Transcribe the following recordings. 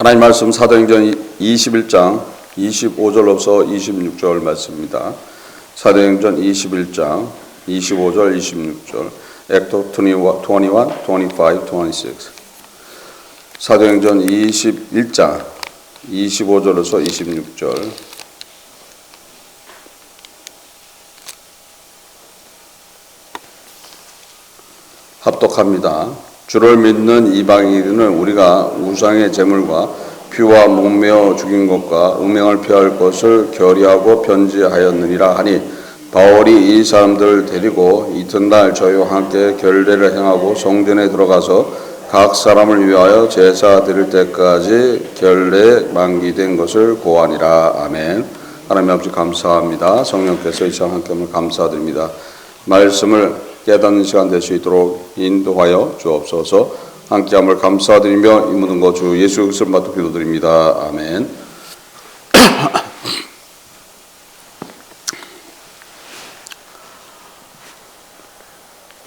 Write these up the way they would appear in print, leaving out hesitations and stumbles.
하나님 말씀 사도행전 21장 25절로서 26절 말씀입니다. 사도행전 21장 25절 26절 액트 21, 25, 26 사도행전 21장 25절로서 26절 합독합니다. 주를 믿는 이방인은 우리가 우상의 제물과 피와 목매어 죽인 것과 음행을 피할 것을 결의하고 편지하였느니라 하니 바울이 이 사람들을 데리고 이튿날 저희와 함께 결례를 행하고 성전에 들어가서 각 사람을 위하여 제사 드릴 때까지 결례 만기된 것을 고하니라. 아멘. 하나님 아버지 감사합니다. 성령께서 이 시간 함께 하면 감사드립니다. 말씀을 깨닫는 시간 될 수 있도록 인도하여 주옵소서. 함께함을 감사드리며 이 모든 것 주 예수 그리스도를 받들어 기도드립니다. 아멘.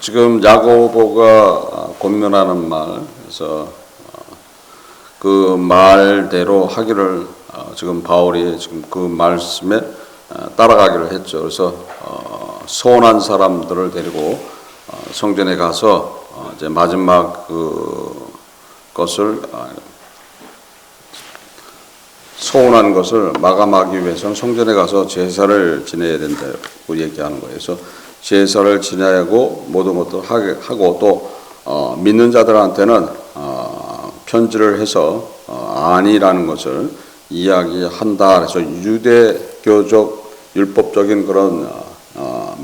지금 야고보가 권면하는 말, 그래서 그 말대로 하기를 지금 바울이 지금 그 말씀에 따라가기를 했죠. 그래서 서운한 사람들을 데리고 성전에 가서 이제 마지막 것을 서운한 것을 마감하기 위해서는 성전에 가서 제사를 지내야 된다고 얘기하는 거예요. 그래서 제사를 지내고 모든 것도 하고 또 믿는 자들한테는 편지를 해서 아니라는 것을 이야기한다. 그래서 유대교적 율법적인 그런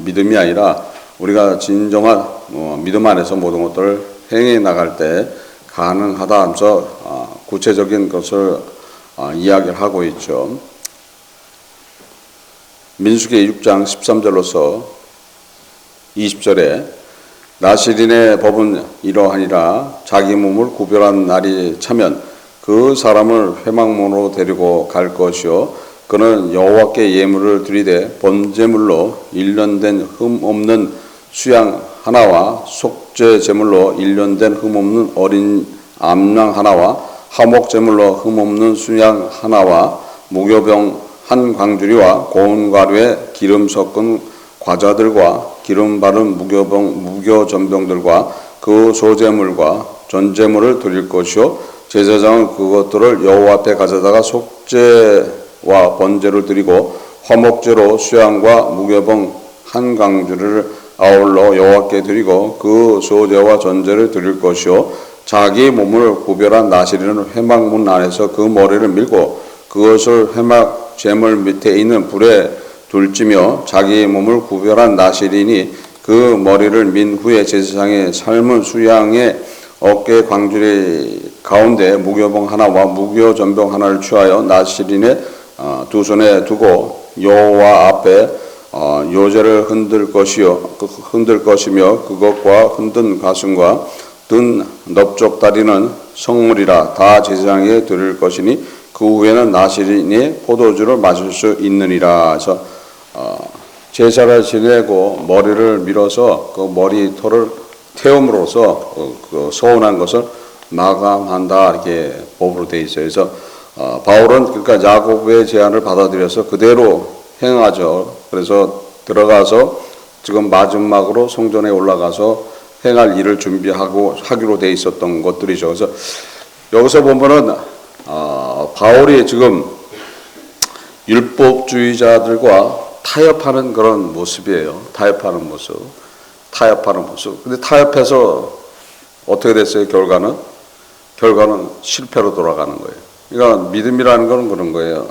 믿음이 아니라 우리가 진정한 믿음 안에서 모든 것들을 행해 나갈 때 가능하다 하면서 구체적인 것을 이야기를 하고 있죠. 민수기 6장 13절로서 20절에 나실인의 법은 이러하니라. 자기 몸을 구별한 날이 차면 그 사람을 회막문으로 데리고 갈 것이요 그는 여호와께 예물을 드리되 번제물로 1년 된 흠 없는 수양 하나와 속죄 제물로 1년 된 흠 없는 어린 암양 하나와 화목 제물로 흠 없는 수양 하나와 무교병 한 광주리와 고운 가루에 기름 섞은 과자들과 기름 바른 무교전병들과 그 소제물과 전제물을 드릴 것이요 제사장은 그것들을 여호와 앞에 가져다가 속죄와 번제를 드리고 화목제로 수양과 무교병 한 강주를 아울러 여호와께 드리고 그 소제와 전제를 드릴 것이요 자기 몸을 구별한 나실인은 회막문 안에서 그 머리를 밀고 그것을 회막 제물 밑에 있는 불에 둘지며 자기 몸을 구별한 나실인이 그 머리를 민 후에 제사장의 삶은 수양의 어깨 광주리 가운데 무교병 하나와 무교전병 하나를 취하여 나실인의 두 손에 두고 여호와 앞에 요제를 흔들 것이며 그것과 흔든 가슴과 든 넓적다리는 성물이라 다 제사장에게 드릴 것이니 그 후에는 나실인이 포도주를 마실 수 있느니라. 그래서 제사를 지내고 머리를 밀어서 그 머리털을 태움으로써 그 서운한 것을 마감한다 이렇게 법으로 되어 있어요. 그래서 바울은 그러니까 야고보의 제안을 받아들여서 그대로 행하죠. 그래서 들어가서 지금 마지막으로 성전에 올라가서 행할 일을 하기로 돼 있었던 것들이죠. 그래서 여기서 보면은 바울이 지금 율법주의자들과 타협하는 그런 모습이에요. 타협하는 모습. 근데 타협해서 어떻게 됐어요? 결과는 실패로 돌아가는 거예요. 그러니까 믿음이라는 건 그런 거예요.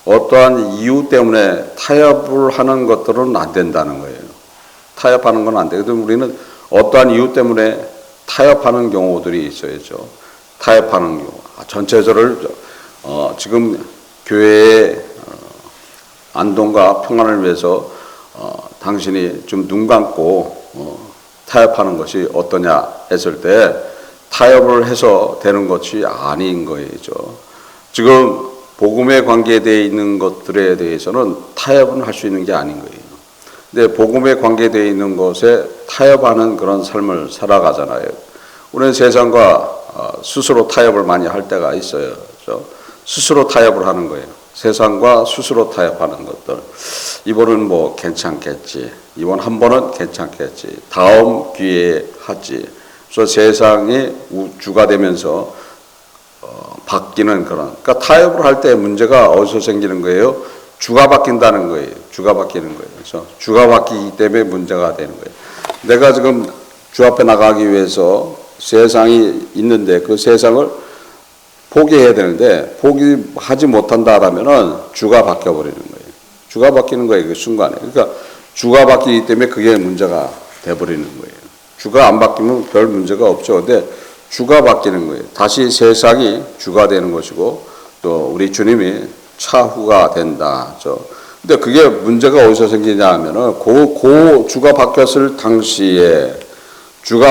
어떠한 이유 때문에 타협을 하는 것들은 안 된다는 거예요. 타협하는 건 안 되거든. 우리는 어떠한 이유 때문에 타협하는 경우들이 있어야죠. 타협하는 경우. 전체적으로 지금 교회의 안동과 평안을 위해서 당신이 좀 눈 감고 타협하는 것이 어떠냐 했을 때 타협을 해서 되는 것이 아닌 거죠. 지금 복음에 관계되어 있는 것들에 대해서는 타협은 할 수 있는 게 아닌 거예요. 근데 복음에 관계되어 있는 것에 타협하는 그런 삶을 살아가잖아요. 우리는 세상과 스스로 타협을 많이 할 때가 있어요. 그죠? 스스로 타협을 하는 거예요. 세상과 스스로 타협하는 것들. 이번은 뭐 괜찮겠지. 이번 한 번은 괜찮겠지. 다음 기회에 하지. 그래서 세상이 주가 되면서 바뀌는 그런. 그러니까 타협을 할 때 문제가 어디서 생기는 거예요? 주가 바뀐다는 거예요. 주가 바뀌는 거예요. 그래서 주가 바뀌기 때문에 문제가 되는 거예요. 내가 지금 주 앞에 나가기 위해서 세상이 있는데 그 세상을 포기해야 되는데 포기하지 못한다라면은 주가 바뀌어버리는 거예요. 주가 바뀌는 거예요. 그 순간에. 그러니까 주가 바뀌기 때문에 그게 문제가 돼버리는 거예요. 주가 안 바뀌면 별 문제가 없죠. 근데 주가 바뀌는 거예요. 다시 세상이 주가 되는 것이고 또 우리 주님이 차후가 된다. 근데 그게 문제가 어디서 생기냐 하면은 주가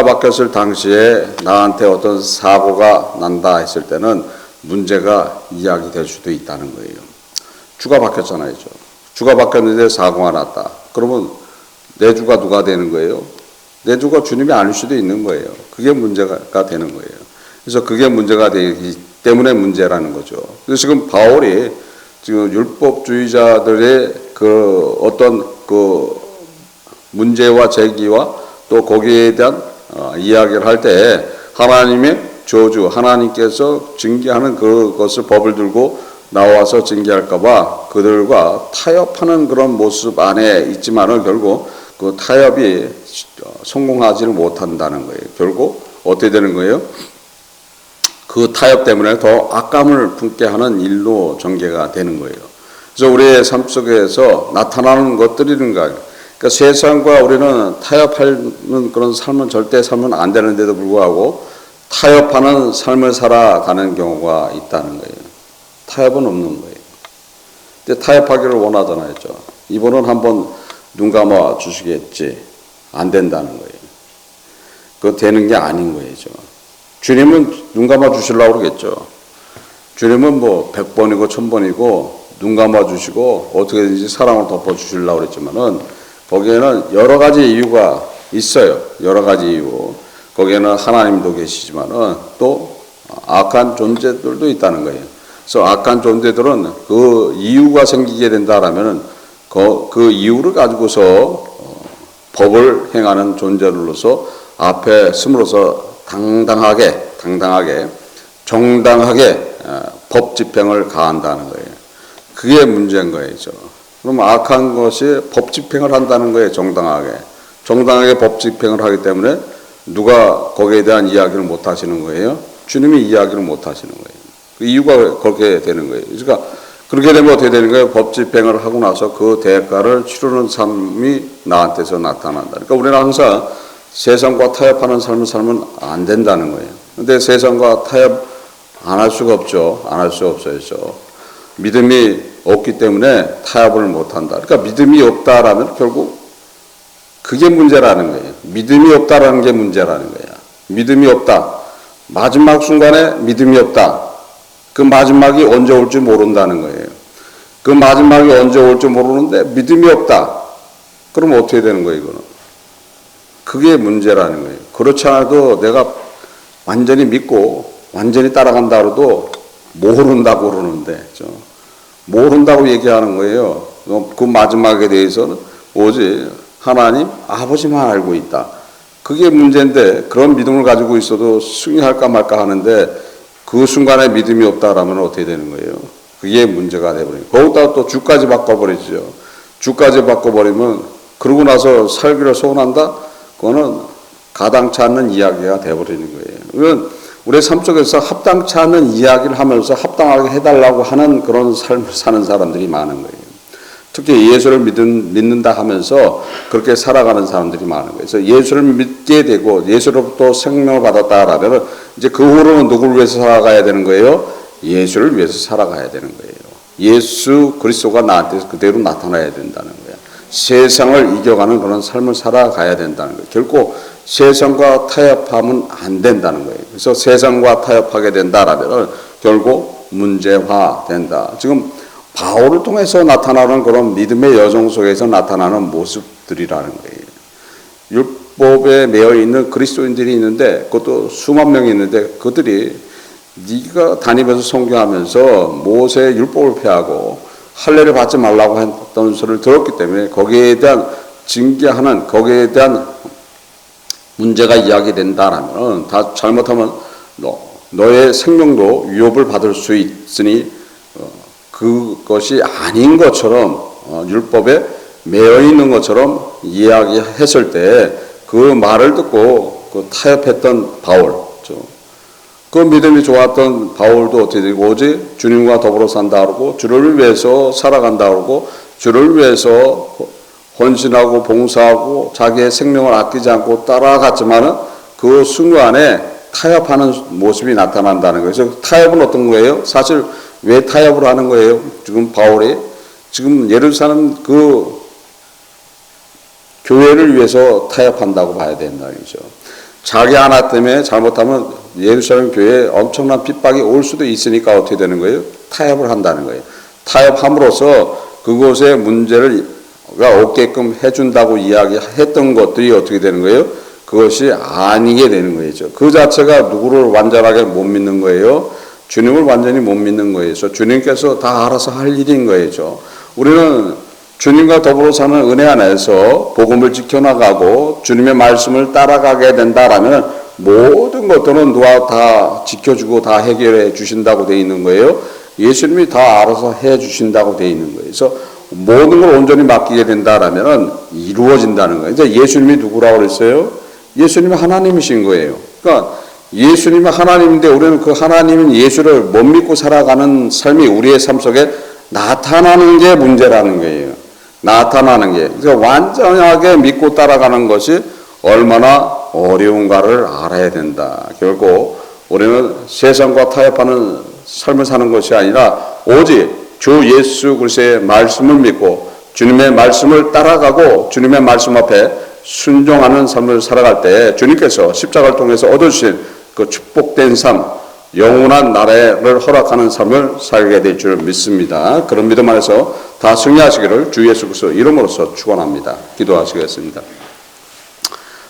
바뀌었을 당시에 나한테 어떤 사고가 난다 했을 때는 문제가 이야기될 수도 있다는 거예요. 주가 바뀌었잖아요. 주가 바뀌었는데 사고가 났다. 그러면 내 주가 누가 되는 거예요? 내 주가 주님이 아닐 수도 있는 거예요. 그게 문제가 되는 거예요. 그래서 그게 문제가 되기 때문에 문제라는 거죠. 그래서 지금 바울이 지금 율법주의자들의 그 어떤 그 문제와 제기와 또 거기에 대한 이야기를 할 때 하나님의 저주, 하나님께서 징계하는 그것을 법을 들고 나와서 징계할까봐 그들과 타협하는 그런 모습 안에 있지만은 결국 그 타협이 성공하지를 못한다는 거예요. 결국 어떻게 되는 거예요? 그 타협 때문에 더 악감을 품게 하는 일로 전개가 되는 거예요. 그래서 우리의 삶 속에서 나타나는 것들이는가. 그러니까 세상과 우리는 타협하는 그런 삶은 절대 살면 안 되는데도 불구하고 타협하는 삶을 살아가는 경우가 있다는 거예요. 타협은 없는 거예요. 근데 타협하기를 원하잖아요. 이번은 한번 눈 감아 주시겠지. 안 된다는 거예요. 그거 되는 게 아닌 거예요. 주님은 눈 감아 주시려고 그러겠죠. 주님은 뭐 100번이고 1000번이고 눈 감아 주시고 어떻게든지 사랑을 덮어 주시려고 그랬지만은 거기에는 여러 가지 이유가 있어요. 여러 가지 이유. 거기에는 하나님도 계시지만은 또 악한 존재들도 있다는 거예요. 그래서 악한 존재들은 그 이유가 생기게 된다라면은 그 이유를 가지고서 법을 행하는 존재들로서 앞에 숨으로써 당당하게 정당하게 법 집행을 가한다는 거예요. 그게 문제인 거예요. 그럼 악한 것이 법 집행을 한다는 거예요. 정당하게 법 집행을 하기 때문에 누가 거기에 대한 이야기를 못 하시는 거예요? 주님이 이야기를 못 하시는 거예요. 그 이유가 그렇게 되는 거예요. 그러니까 그렇게 되면 어떻게 되는 거예요? 법 집행을 하고 나서 그 대가를 치르는 삶이 나한테서 나타난다. 그러니까 우리는 항상 세상과 타협하는 삶을 살면 안 된다는 거예요. 근데 세상과 타협 안 할 수가 없죠. 안 할 수 없어요. 믿음이 없기 때문에 타협을 못 한다. 그러니까 믿음이 없다라면 결국 그게 문제라는 거예요. 믿음이 없다라는 게 문제라는 거예요. 믿음이 없다. 마지막 순간에 믿음이 없다. 그 마지막이 언제 올지 모른다는 거예요. 그 마지막이 언제 올지 모르는데 믿음이 없다. 그럼 어떻게 되는 거예요, 이거는? 그게 문제라는 거예요. 그렇지 않아도 내가 완전히 믿고 완전히 따라간다 그래도 모른다고 그러는데, 모른다고 얘기하는 거예요. 그 마지막에 대해서는 오직 하나님 아버지만 알고 있다. 그게 문제인데 그런 믿음을 가지고 있어도 승리할까 말까 하는데 그 순간에 믿음이 없다라면 어떻게 되는 거예요? 그게 문제가 되버리고 거기다가 또 주까지 바꿔버리죠. 주까지 바꿔버리면 그러고 나서 살기를 소원한다? 그거는 가당치 않는 이야기가 돼버리는 거예요. 그러면 우리 삶 속에서 합당치 않은 이야기를 하면서 합당하게 해달라고 하는 그런 삶을 사는 사람들이 많은 거예요. 특히 예수를 믿는다 하면서 그렇게 살아가는 사람들이 많은 거예요. 그래서 예수를 믿게 되고 예수로부터 생명을 받았다라면 이제 그 후로는 누구를 위해서 살아가야 되는 거예요? 예수를 위해서 살아가야 되는 거예요. 예수 그리스도가 나한테 그대로 나타나야 된다는 거예요. 세상을 이겨가는 그런 삶을 살아가야 된다는 거예요. 결코 세상과 타협하면 안 된다는 거예요. 그래서 세상과 타협하게 된다라면 결국 문제화된다. 지금 바울을 통해서 나타나는 그런 믿음의 여정 속에서 나타나는 모습들이라는 거예요. 율법에 매여 있는 그리스도인들이 있는데 그것도 수만 명이 있는데 그들이 네가 다니면서 선교하면서 모세의 율법을 폐하고 할례를 받지 말라고 했던 소리를 들었기 때문에 거기에 대한 징계하는, 거기에 대한 문제가 이야기된다라면, 다 잘못하면 너의 생명도 위협을 받을 수 있으니 그것이 아닌 것처럼 율법에 매여 있는 것처럼 이야기했을 때 그 말을 듣고 그 타협했던 바울, 그 믿음이 좋았던 바울도 어떻게 되고, 오직 주님과 더불어 산다 그러고 주를 위해서 살아간다 그러고 주를 위해서 헌신하고 봉사하고 자기의 생명을 아끼지 않고 따라갔지만은 그 순간에 타협하는 모습이 나타난다는 거예요. 그래서 타협은 어떤 거예요? 사실 왜 타협을 하는 거예요? 지금 바울이 지금 예루살렘 그 교회를 위해서 타협한다고 봐야 된다는 거죠. 자기 하나 때문에 잘못하면 예루살렘 교회에 엄청난 핍박이 올 수도 있으니까 어떻게 되는 거예요? 타협을 한다는 거예요. 타협함으로써 그곳의 문제가 없게끔 해준다고 이야기했던 것들이 어떻게 되는 거예요? 그것이 아니게 되는 거죠. 그 자체가 누구를 완전하게 못 믿는 거예요? 주님을 완전히 못 믿는 거예요. 주님께서 다 알아서 할 일인 거죠. 우리는 주님과 더불어 사는 은혜 안에서 복음을 지켜나가고 주님의 말씀을 따라가게 된다라면 모든 것들은 누가 다 지켜주고 다 해결해 주신다고 되어 있는 거예요. 예수님이 다 알아서 해 주신다고 되어 있는 거예요. 그래서 모든 걸 온전히 맡기게 된다라면 이루어진다는 거예요. 이제 예수님이 누구라고 그랬어요? 예수님이 하나님이신 거예요. 그러니까 예수님이 하나님인데 우리는 그 하나님인 예수를 못 믿고 살아가는 삶이 우리의 삶 속에 나타나는 게 문제라는 거예요. 나타나는 게. 그래서 완전하게 믿고 따라가는 것이 얼마나 어려운가를 알아야 된다. 결국 우리는 세상과 타협하는 삶을 사는 것이 아니라 오직 주 예수 그리스도의 말씀을 믿고 주님의 말씀을 따라가고 주님의 말씀 앞에 순종하는 삶을 살아갈 때 주님께서 십자가를 통해서 얻어주신 그 축복된 삶, 영원한 나라를 허락하는 삶을 살게 될 줄 믿습니다. 그런 믿음 안에서 다 승리하시기를 주 예수 그리스도 이름으로써 축원합니다. 기도하시겠습니다.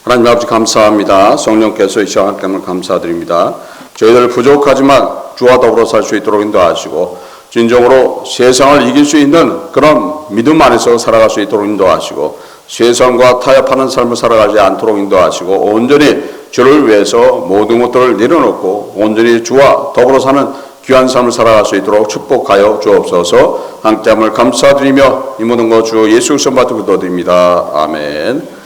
하나님 아버지 감사합니다. 성령께서 이 시간 함께 감사드립니다. 저희들 부족하지만 주와 더불어 살 수 있도록 인도하시고 진정으로 세상을 이길 수 있는 그런 믿음 안에서 살아갈 수 있도록 인도하시고 세상과 타협하는 삶을 살아가지 않도록 인도하시고 온전히 주를 위해서 모든 것들을 내려놓고 온전히 주와 더불어 사는 귀한 삶을 살아갈 수 있도록 축복하여 주옵소서. 함께함을 감사드리며 이 모든 것 주 예수 그리스도 받들고 기도드립니다. 아멘.